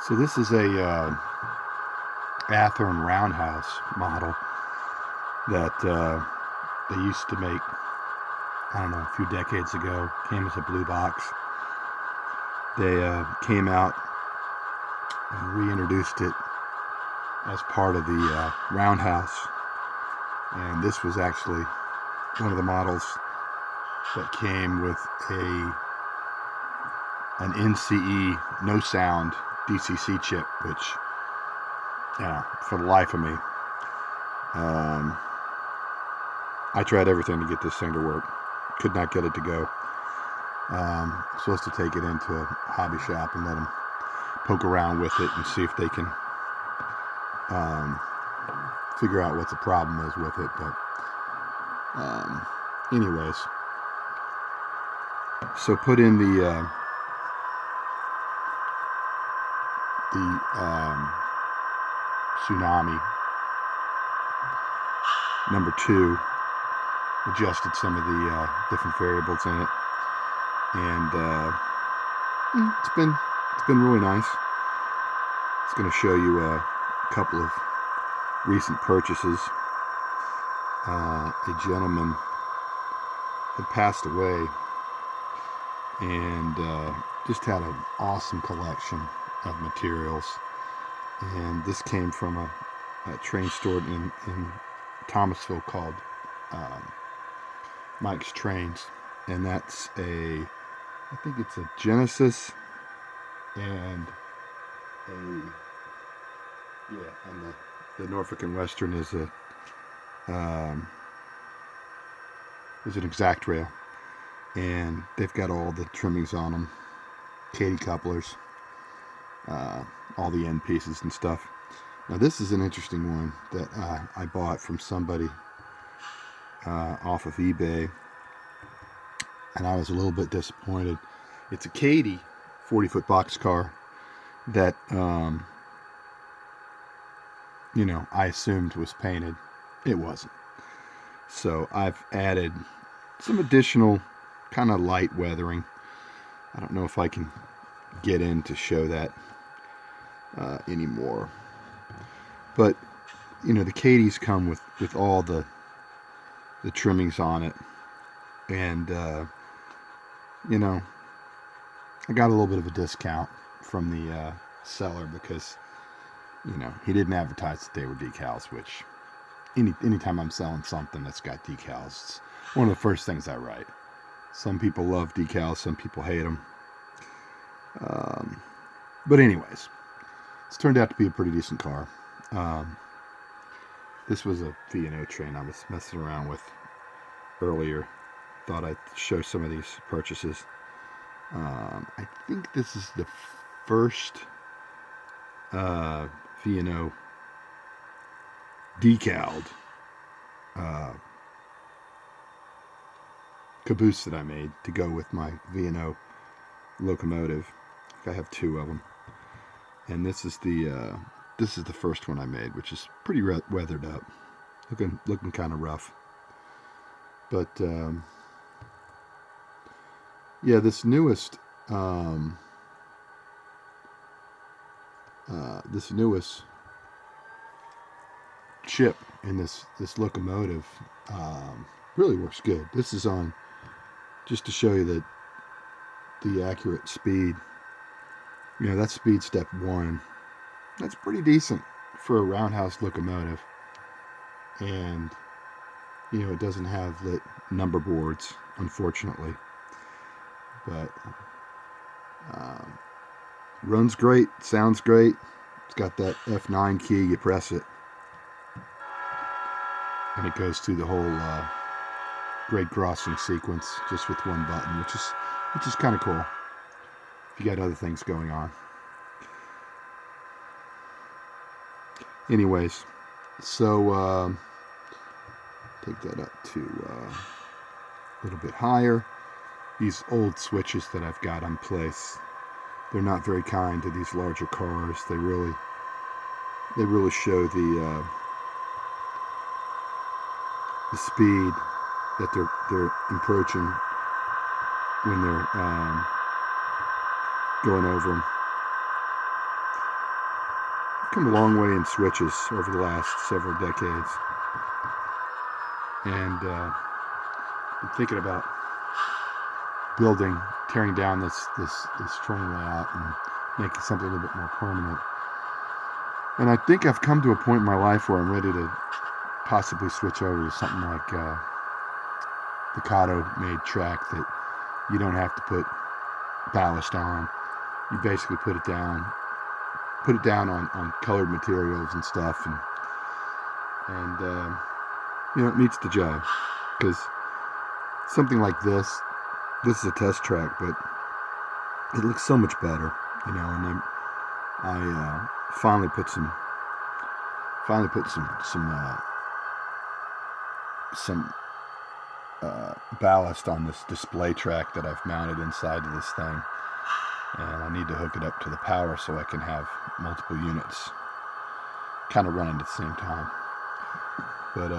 So this is a Athearn Roundhouse model that they used to make, I don't know, a few decades ago. Came as a blue box. They came out and reintroduced it as part of the Roundhouse, and this was actually one of the models that came with an NCE no sound DCC chip, which, yeah, for the life of me, I tried everything to get this thing to work. Could not get it to go. Supposed to take it into a hobby shop and let them poke around with it and see if they can figure out what the problem is with it. But anyways, so put in the Tsunami number 2, adjusted some of the different variables in it, and it's been really nice. It's going to show you a couple of recent purchases. A gentleman had passed away and just had an awesome collection of materials, and this came from a train store in Thomasville called Mike's Trains, and that's I think it's a Genesis and and the Norfolk and Western is an exact rail, and they've got all the trimmings on them, Katy couplers, all the end pieces and stuff. Now this is an interesting one that I bought from somebody off of eBay, and I was a little bit disappointed. It's a Katy 40-foot boxcar that I assumed was painted. It wasn't. So I've added some additional kind of light weathering. I don't know if I can get in to show that anymore. But the Katys come with all the trimmings on it, and I got a little bit of a discount from the seller because he didn't advertise that they were decals, which anytime I'm selling something that's got decals, it's one of the first things I write. Some people love decals, some people hate them. But anyways, it's turned out to be a pretty decent car. This was a V&O train I was messing around with earlier. Thought I'd show some of these purchases. I think this is the first V&O decaled caboose that I made to go with my V&O locomotive. I have 2 of them, and this is the first one I made, which is pretty weathered up, looking kind of rough. But yeah, this newest chip in this locomotive really works good. This is on just to show you that the accurate speed. That's speed step 1. That's pretty decent for a Roundhouse locomotive, and it doesn't have lit number boards, unfortunately, but runs great, sounds great. It's got that F9 key. You press it and it goes through the whole grade crossing sequence just with one button, which is kind of cool if you got other things going on. Anyways, so take that up to a little bit higher. These old switches that I've got in place, they're not very kind to these larger cars. They really show the speed that they're approaching when they're going over them. come a long way in switches over the last several decades, and I'm thinking about tearing down this train layout and making something a little bit more permanent. And I think I've come to a point in my life where I'm ready to possibly switch over to something like the Kato made track that you don't have to put ballast on. You basically put it down on colored materials and stuff, and you know, it meets the job. Because something like this is a test track, but it looks so much better, you know. And I finally put some ballast on this display track that I've mounted inside of this thing, and I need to hook it up to the power so I can have multiple units kind of running at the same time. But